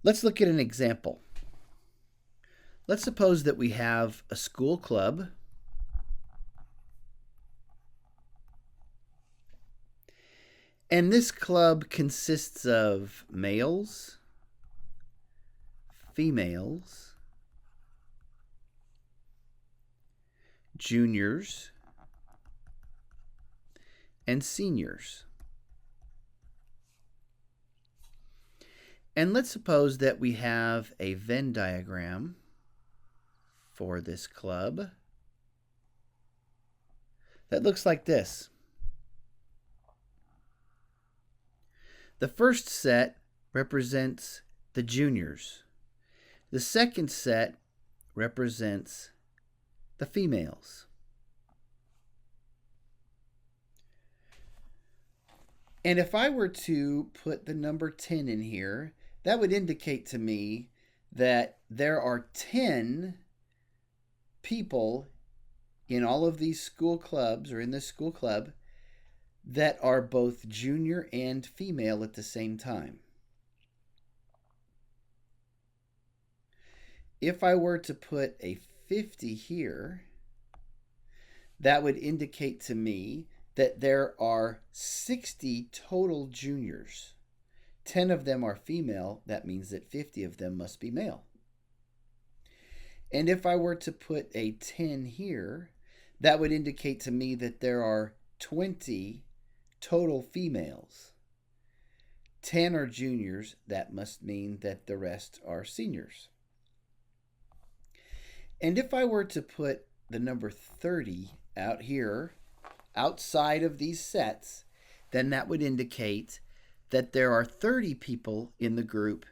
Let's look at an example. Let's suppose that we have a school club and this club consists of males, females, juniors, and seniors. And let's suppose that we have a Venn diagram for this club that looks like this. The first set represents the juniors. The second set represents the females. And if I were to put the number 10 in here, that would indicate to me that there are 10 people in all of these school clubs, or in this school club, that are both junior and female at the same time. If I were to put a 50 here, that would indicate to me that there are 60 total juniors. 10 of them are female. That means that 50 of them must be male. And if I were to put a 10 here, that would indicate to me that there are 20 total females. 10 are juniors. That must mean that the rest are seniors. And if I were to put the number 30 out here, outside of these sets, then that would indicate that there are 30 people in the group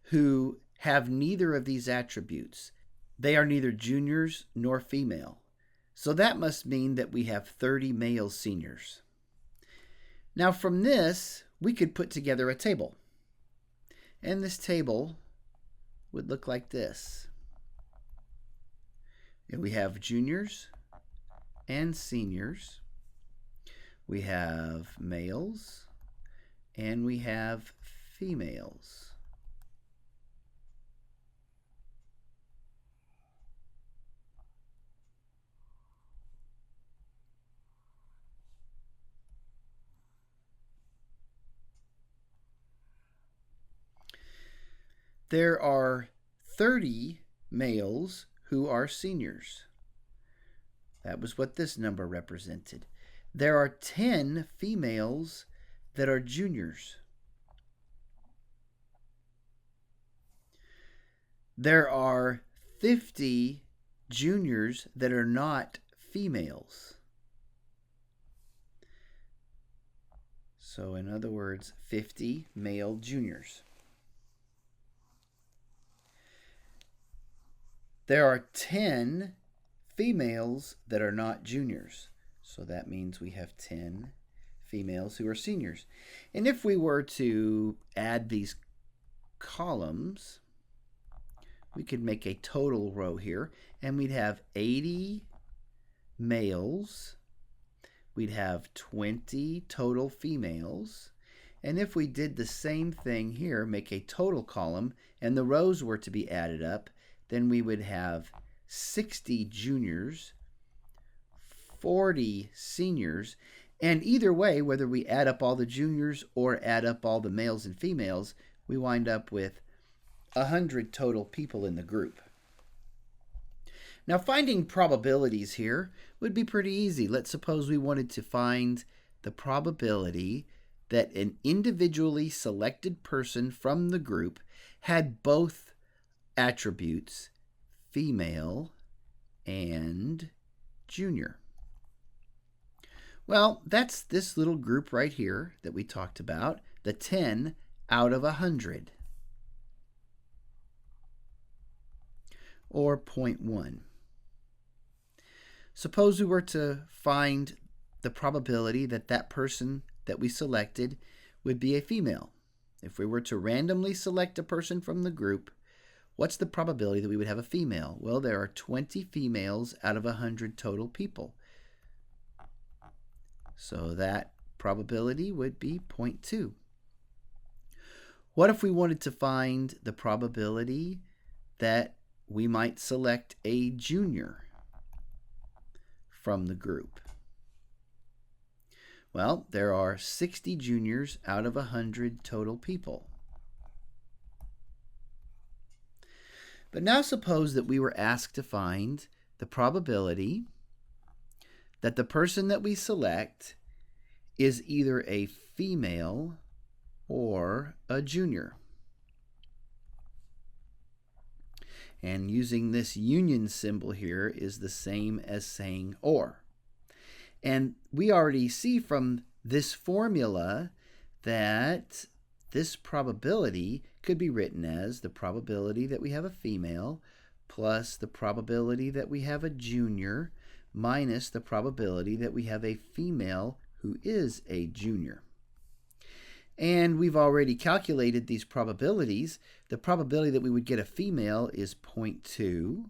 who have neither of these attributes. They are neither juniors nor female. So that must mean that we have 30 male seniors. Now from this, we could put together a table. And this table would look like this. And we have juniors and seniors. We have males and we have females. There are 30 males who are seniors. That was what this number represented. There are 10 females that are juniors. There are 50 juniors that are not females. So in other words, 50 male juniors. There are 10 females that are not juniors. So that means we have 10 females who are seniors. And if we were to add these columns, we could make a total row here, and we'd have 80 males. We'd have 20 total females. And if we did the same thing here, make a total column, and the rows were to be added up, then we would have 60 juniors, 40 seniors, and either way, whether we add up all the juniors or add up all the males and females, we wind up with 100 total people in the group. Now, finding probabilities here would be pretty easy. Let's suppose we wanted to find the probability that an individually selected person from the group had both attributes, female and junior. Well, that's this little group right here that we talked about, the 10 out of 100, or 0.1. Suppose we were to find the probability that that person that we selected would be a female. If we were to randomly select a person from the group, what's the probability that we would have a female? Well, there are 20 females out of 100 total people. So that probability would be 0.2. What if we wanted to find the probability that we might select a junior from the group? Well, there are 60 juniors out of 100 total people. But now suppose that we were asked to find the probability that the person that we select is either a female or a junior. And using this union symbol here is the same as saying or. And we already see from this formula that this probability could be written as the probability that we have a female plus the probability that we have a junior minus the probability that we have a female who is a junior. And we've already calculated these probabilities. The probability that we would get a female is 0.2.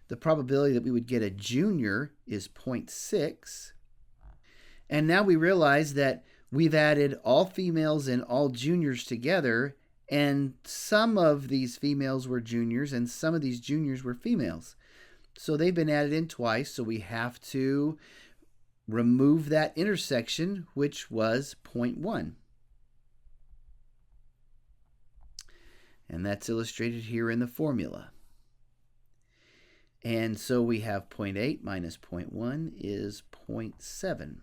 The probability that we would get a junior is 0.6. And now we realize that we've added all females and all juniors together, and some of these females were juniors and some of these juniors were females. So they've been added in twice, so we have to remove that intersection, which was 0.1. And that's illustrated here in the formula. And so we have 0.8 minus 0.1 is 0.7.